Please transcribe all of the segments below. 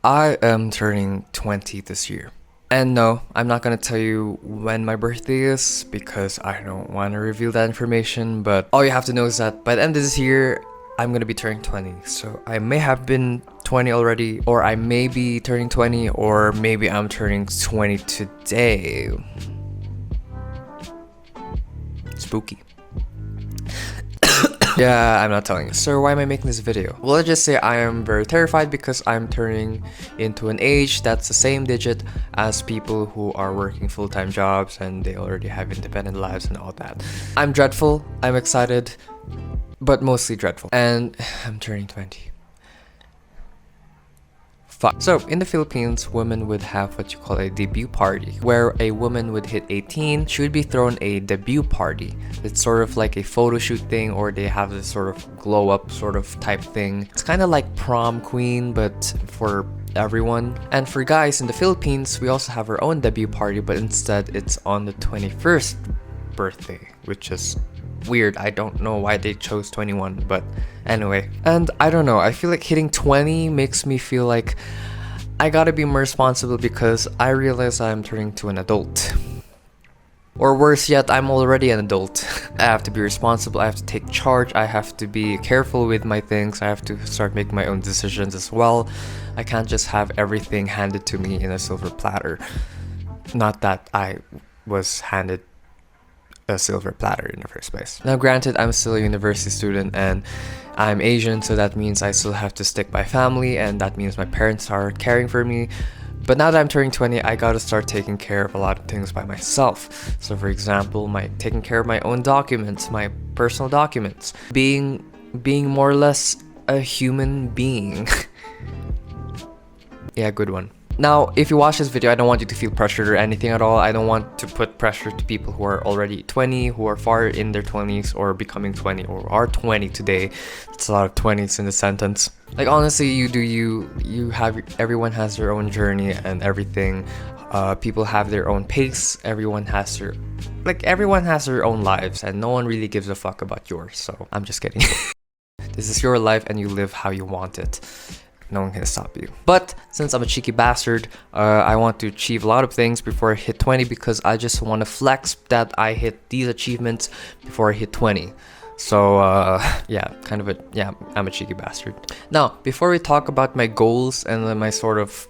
I am turning 20 this year. And no, I'm not gonna tell you when my birthday is because I don't want to reveal that information, but all you have to know is that by the end of this year, I'm gonna be turning 20. So I may have been 20 already, or I may be turning 20, or maybe I'm turning 20 today. Spooky. Yeah, I'm not telling you. So why am I making this video? Well, let's just say I am very terrified because I'm turning into an age that's the same digit as people who are working full-time jobs and they already have independent lives and all that. I'm dreadful, I'm excited, but mostly dreadful. And I'm turning 20. So, in the Philippines, women would have what you call a debut party, where a woman would hit 18, she would be thrown a debut party. It's sort of like a photo shoot thing, or they have this sort of glow up sort of type thing. It's kind of like prom queen, but for everyone. And for guys in the Philippines, we also have our own debut party, but instead it's on the 21st birthday, which is weird. I don't know why they chose 21, but anyway. And I don't know, I feel like hitting 20 makes me feel like I gotta be more responsible because I realize I'm turning to an adult. Or worse yet, I'm already an adult. I have to be responsible, I have to take charge, I have to be careful with my things, I have to start making my own decisions as well. I can't just have everything handed to me in a silver platter. Not that I was handed a silver platter in the first place. Now granted, I'm still a university student and I'm Asian, so that means I still have to stick by family, and that means my parents are caring for me. But now that I'm turning 20, I gotta start taking care of a lot of things by myself. So for example, taking care of my own documents, my personal documents, being more or less a human being. Yeah, good one. Now, if you watch this video, I don't want you to feel pressured or anything at all. I don't want to put pressure to people who are already 20, who are far in their 20s, or becoming 20, or are 20 today. It's a lot of 20s in the sentence. Like, honestly, everyone has their own journey and everything. People have their own pace. Everyone has their own lives, and no one really gives a fuck about yours. So, I'm just kidding. This is your life and you live how you want it. No one can stop you. But since I'm a cheeky bastard, I want to achieve a lot of things before I hit 20 because I just want to flex that I hit these achievements before I hit 20. So yeah, I'm a cheeky bastard. Now, before we talk about my goals and my sort of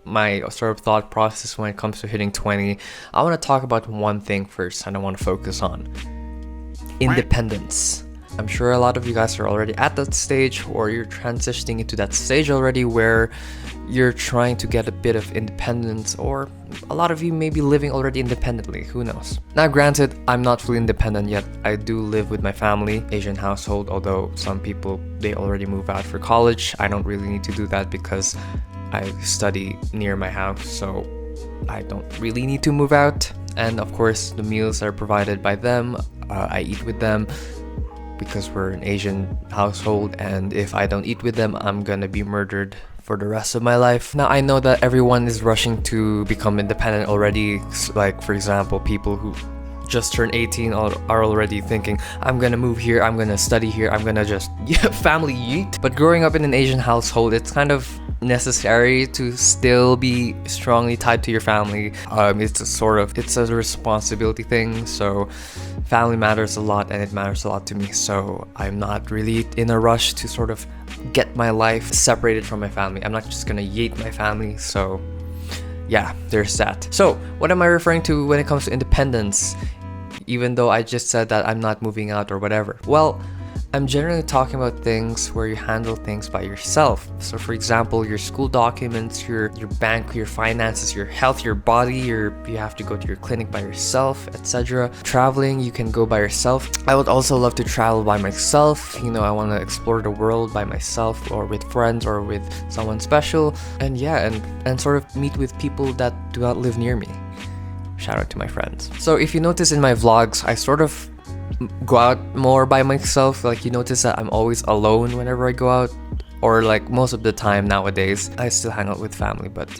thought process when it comes to hitting 20, I want to talk about one thing first and I want to focus on independence. I'm sure a lot of you guys are already at that stage, or you're transitioning into that stage already where you're trying to get a bit of independence, or a lot of you may be living already independently, who knows. Now granted, I'm not fully independent yet. I do live with my family, Asian household, although some people, they already move out for college. I don't really need to do that because I study near my house, so I don't really need to move out. And of course, the meals are provided by them. I eat with them, because we're an Asian household, and if I don't eat with them, I'm gonna be murdered for the rest of my life. Now, I know that everyone is rushing to become independent already. Like, for example, people who just turned 18 are already thinking, I'm gonna move here, I'm gonna study here, I'm gonna just family yeet. But growing up in an Asian household, it's kind of necessary to still be strongly tied to your family. It's a responsibility thing, so family matters a lot, and it matters a lot to me. So I'm not really in a rush to sort of get my life separated from my family. I'm not just gonna yeet my family. So yeah, there's that. So what am I referring to when it comes to independence, even though I just said that I'm not moving out or whatever? Well, I'm generally talking about things where you handle things by yourself. So for example, your school documents, your bank, your finances, your health, your body, you have to go to your clinic by yourself, etc. Traveling, you can go by yourself. I would also love to travel by myself. I want to explore the world by myself, or with friends, or with someone special. And yeah, and sort of meet with people that do not live near me. Shout out to my friends. So if you notice in my vlogs, I sort of go out more by myself. Like, you notice that I'm always alone whenever I go out, or like most of the time nowadays. I still hang out with family, but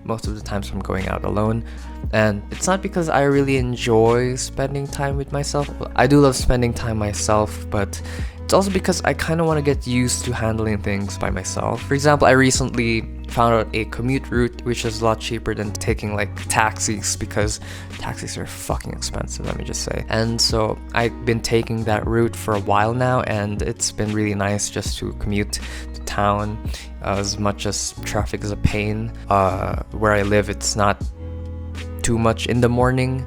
most of the times I'm going out alone. And it's not because I really enjoy spending time with myself. I do love spending time myself, but It's also because I kind of want to get used to handling things by myself. For example, I recently found out a commute route which is a lot cheaper than taking like taxis, because taxis are fucking expensive, let me just say. And so I've been taking that route for a while now, and it's been really nice just to commute to town. As much as traffic is a pain, where I live, it's not too much in the morning.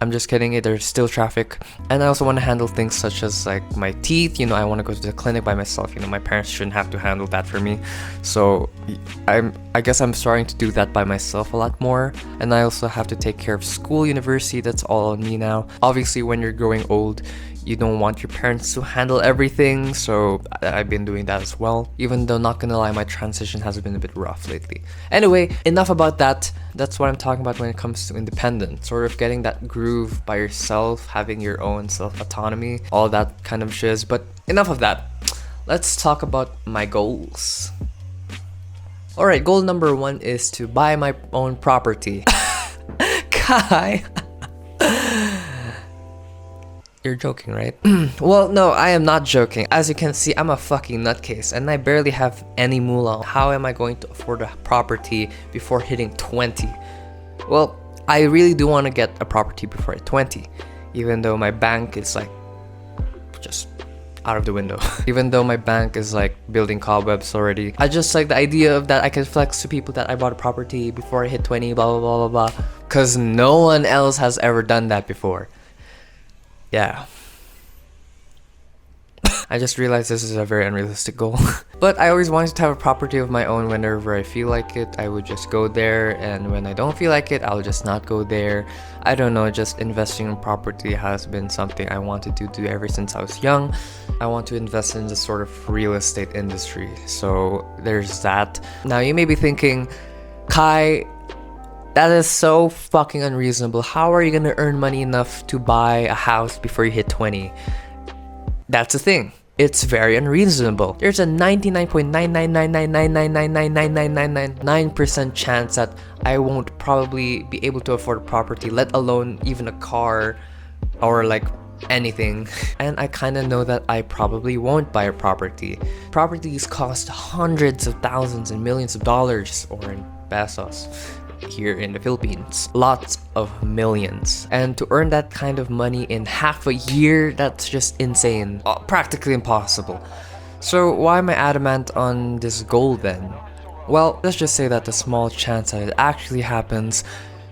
I'm just kidding, there's still traffic. And I also want to handle things such as like my teeth. I want to go to the clinic by myself. My parents shouldn't have to handle that for me. So I guess I'm starting to do that by myself a lot more. And I also have to take care of school, university, that's all on me now. Obviously, when you're growing old, you don't want your parents to handle everything, so I've been doing that as well. Even though, not gonna lie, my transition has been a bit rough lately. Anyway, enough about that. That's what I'm talking about when it comes to independence. Sort of getting that groove by yourself, having your own self-autonomy, all that kind of shiz. But enough of that. Let's talk about my goals. Alright, goal number 1 is to buy my own property. Kai! You're joking, right? Well, no, I am not joking. As you can see, I'm a fucking nutcase and I barely have any moolah. How am I going to afford a property before hitting 20? Well, I really do want to get a property before I hit 20, even though my bank is like just out of the window. Even though my bank is like building cobwebs already. I just like the idea of that I can flex to people that I bought a property before I hit 20, blah blah blah blah blah. Cause no one else has ever done that before. Yeah. I just realized this is a very unrealistic goal. But I always wanted to have a property of my own. Whenever I feel like it, I would just go there, and when I don't feel like it, I'll just not go there. I don't know, just investing in property has been something I wanted to do ever since I was young. I want to invest in the sort of real estate industry. So there's that. Now you may be thinking, Kai, that is so fucking unreasonable. How are you gonna earn money enough to buy a house before you hit 20? That's the thing. It's very unreasonable. There's a 99.99999999999% chance that I won't probably be able to afford a property, let alone even a car or like anything. And I kind of know that I probably won't buy a property. Properties cost hundreds of thousands and millions of dollars, or in pesos here in the Philippines, lots of millions. And to earn that kind of money in half a year, that's just insane. Practically impossible. So why am I adamant on this goal then? Well, let's just say that the small chance that it actually happens,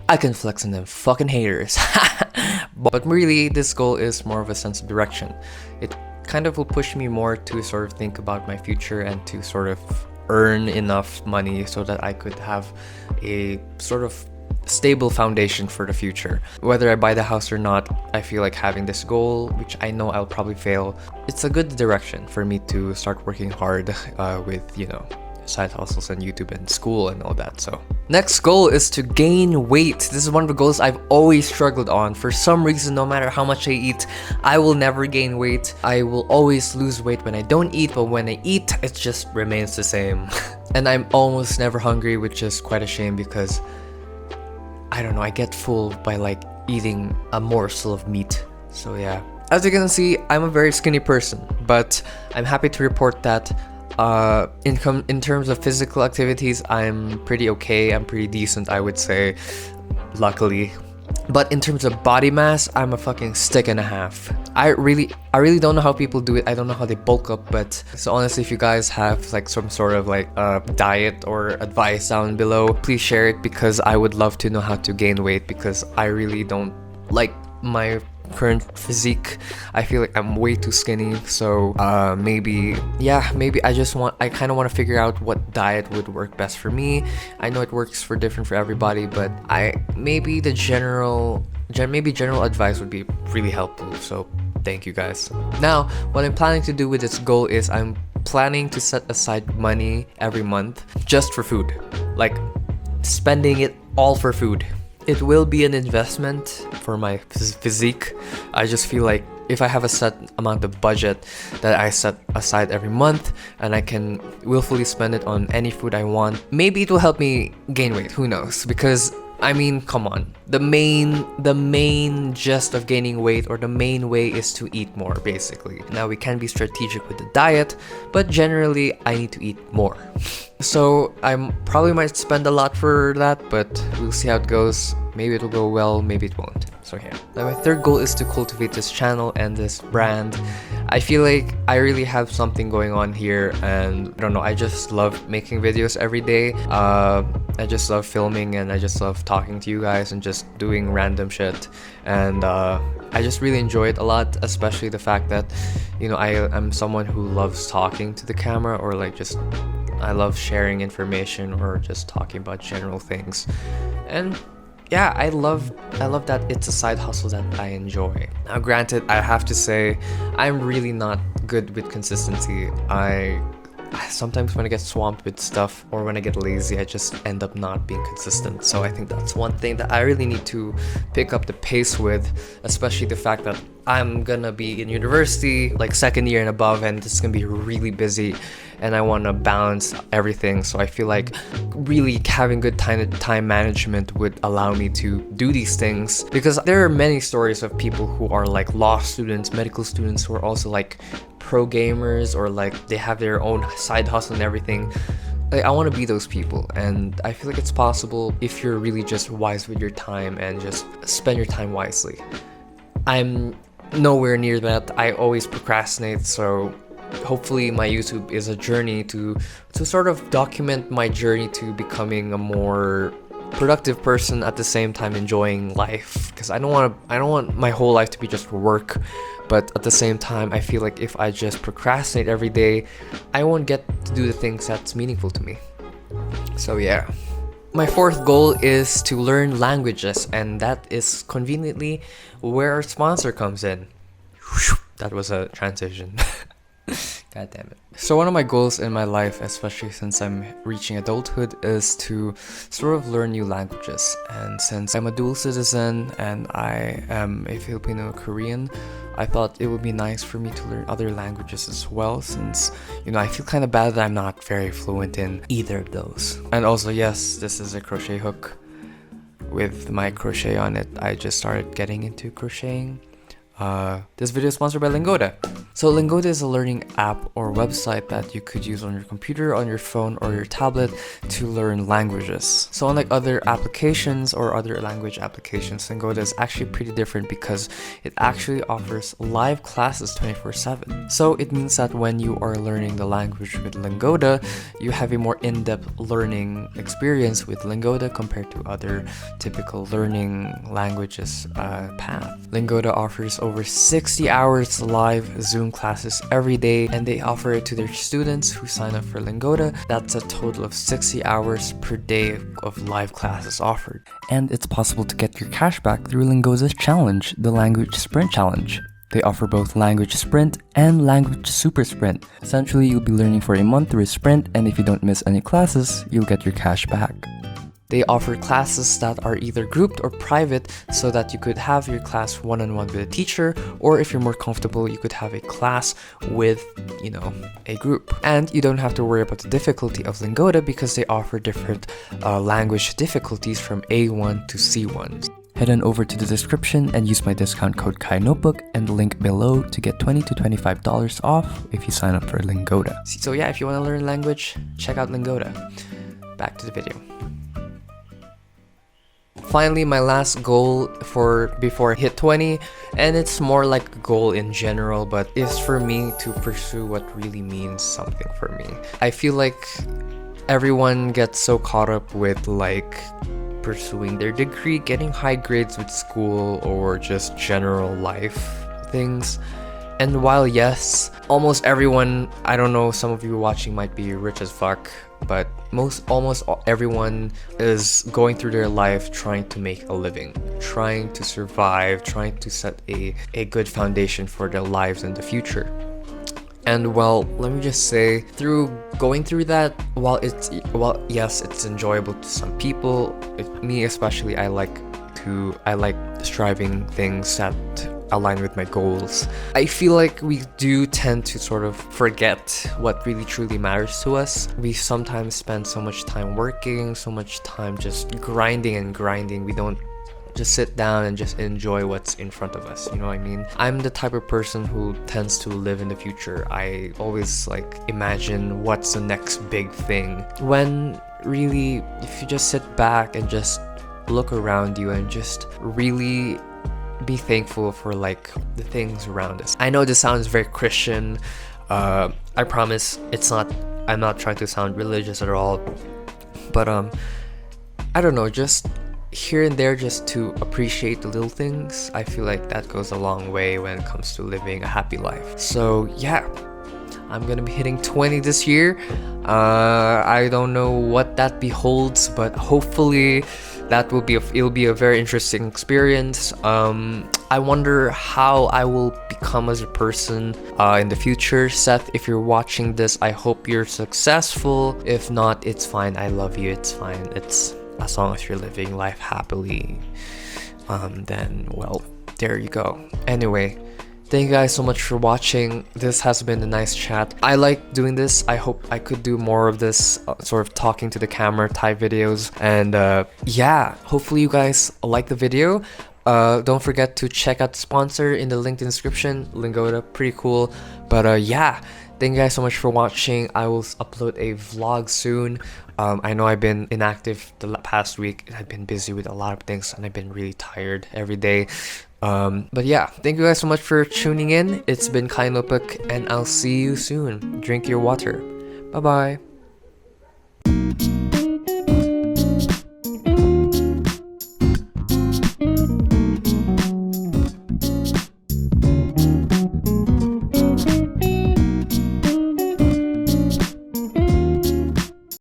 I can flex on them fucking haters. But really, this goal is more of a sense of direction. It kind of will push me more to sort of think about my future and to sort of earn enough money so that I could have a sort of stable foundation for the future. Whether I buy the house or not, I feel like having this goal, which I know I'll probably fail, it's a good direction for me to start working hard with, side hustles and YouTube and school and all that. So next goal is to gain weight. This is one of the goals I've always struggled on. For some reason, no matter how much I eat, I will never gain weight. I will always lose weight when I don't eat, but when I eat, it just remains the same. And I'm almost never hungry, which is quite a shame because I don't know, I get full by like eating a morsel of meat. So yeah, as you can see, I'm a very skinny person, but I'm happy to report that in terms of physical activities, I'm pretty okay. I'm pretty decent, I would say, luckily. But in terms of body mass, I'm a fucking stick and a half. I really don't know how people do it. I don't know how they bulk up. But so honestly, if you guys have like some sort of like diet or advice down below, please share it, because I would love to know how to gain weight, because I really don't like my current physique. I feel like I'm way too skinny. So maybe I kind of want to figure out what diet would work best for me. I know it works for everybody, but maybe general advice would be really helpful. So thank you guys. Now, what I'm planning to do with this goal is I'm planning to set aside money every month just for food, like spending it all for food. It will be an investment for my physique. I just feel like if I have a set amount of budget that I set aside every month and I can willfully spend it on any food I want, maybe it will help me gain weight, who knows? Because I mean, come on. The main gist of gaining weight, or the main way, is to eat more, basically. Now, we can be strategic with the diet, but generally, I need to eat more. So, I probably might spend a lot for that, but we'll see how it goes. Maybe it'll go well, maybe it won't. So yeah. Now, my third goal is to cultivate this channel and this brand. I feel like I really have something going on here, and I don't know, I just love making videos every day. I just love filming, and I just love talking to you guys and just doing random shit. And I just really enjoy it a lot, especially the fact that, you know, I'm someone who loves talking to the camera, or like just I love sharing information or just talking about general things. And yeah, I love that it's a side hustle that I enjoy. Now, granted, I have to say, I'm really not good with consistency. I sometimes, when I get swamped with stuff or when I get lazy, I just end up not being consistent. So I think that's one thing that I really need to pick up the pace with, especially the fact that I'm gonna be in university, like second year and above, and it's gonna be really busy, and I want to balance everything. So I feel like really having good time management would allow me to do these things, because there are many stories of people who are like law students, medical students, who are also like pro gamers, or like they have their own side hustle and everything. Like, I want to be those people, and I feel like it's possible if you're really just wise with your time and just spend your time wisely. I'm nowhere near that. I always procrastinate, so hopefully my YouTube is a journey to sort of document my journey to becoming a more productive person, at the same time enjoying life, because I don't want my whole life to be just work. But at the same time, I feel like if I just procrastinate every day, I won't get to do the things that's meaningful to me. So yeah. My fourth goal is to learn languages, and that is conveniently where our sponsor comes in. That was a transition. God damn it. So one of my goals in my life, especially since I'm reaching adulthood, is to sort of learn new languages. And since I'm a dual citizen and I am a Filipino Korean, I thought it would be nice for me to learn other languages as well, since, you know, I feel kind of bad that I'm not very fluent in either of those. And also, yes, this is a crochet hook with my crochet on it. I just started getting into crocheting. This video is sponsored by LINGODA. So LINGODA is a learning app or website that you could use on your computer, on your phone, or your tablet to learn languages. So unlike other applications or other language applications, LINGODA is actually pretty different because it actually offers live classes 24/7. So it means that when you are learning the language with LINGODA, you have a more in-depth learning experience with LINGODA compared to other typical learning languages path. LINGODA offers over 60 hours live Zoom classes every day, and they offer it to their students who sign up for LINGODA. That's a total of 60 hours per day of live classes offered. And it's possible to get your cash back through LINGODA's challenge, the Language Sprint Challenge. They offer both Language Sprint and Language Super Sprint. Essentially, you'll be learning for a month through a sprint, and if you don't miss any classes, you'll get your cash back. They offer classes that are either grouped or private, so that you could have your class one-on-one with a teacher, or if you're more comfortable, you could have a class with, you know, a group. And you don't have to worry about the difficulty of LINGODA because they offer different language difficulties from A1 to C1. Head on over to the description and use my discount code KaiNotebook and the link below to get $20 to $25 off if you sign up for LINGODA. So yeah, if you want to learn language, check out LINGODA. Back to the video. Finally, my last goal for before I hit 20, and it's more like a goal in general, but is for me to pursue what really means something for me. I feel like everyone gets so caught up with like pursuing their degree, getting high grades with school, or just general life things. And while yes, almost everyone, I don't know, some of you watching might be rich as fuck, but almost everyone is going through their life trying to make a living, trying to survive, trying to set a good foundation for their lives in the future. And well, let me just say, through going through that, while yes, it's enjoyable to some people, me especially, I like striving things that align with my goals. I feel like we do tend to sort of forget what really truly matters to us. We sometimes spend so much time working, so much time just grinding and grinding. We don't just sit down and just enjoy what's in front of us, you know what I mean? I'm the type of person who tends to live in the future. I always like imagine what's the next big thing, when really if you just sit back and just look around you and just really be thankful for like the things around us. I know this sounds very Christian. I promise I'm not trying to sound religious at all, but I don't know, just here and there, just to appreciate the little things. I feel like that goes a long way when it comes to living a happy life. So yeah, I'm gonna be hitting 20 this year. I don't know what that beholds, but hopefully it'll be a very interesting experience. I wonder how I will become as a person in the future. Seth, if you're watching this, I hope you're successful. If not, it's fine. I love you. It's fine. It's as long as you're living life happily, then well, there you go. Anyway, thank you guys so much for watching. This has been a nice chat. I like doing this. I hope I could do more of this sort of talking to the camera type videos. And yeah, hopefully you guys like the video. Don't forget to check out the sponsor in the link in the description. LINGODA, pretty cool. But yeah, thank you guys so much for watching. I will upload a vlog soon. I know I've been inactive the past week. I've been busy with a lot of things and I've been really tired every day. But yeah, thank you guys so much for tuning in. It's been Kai Notebook and I'll see you soon. Drink your water. Bye bye.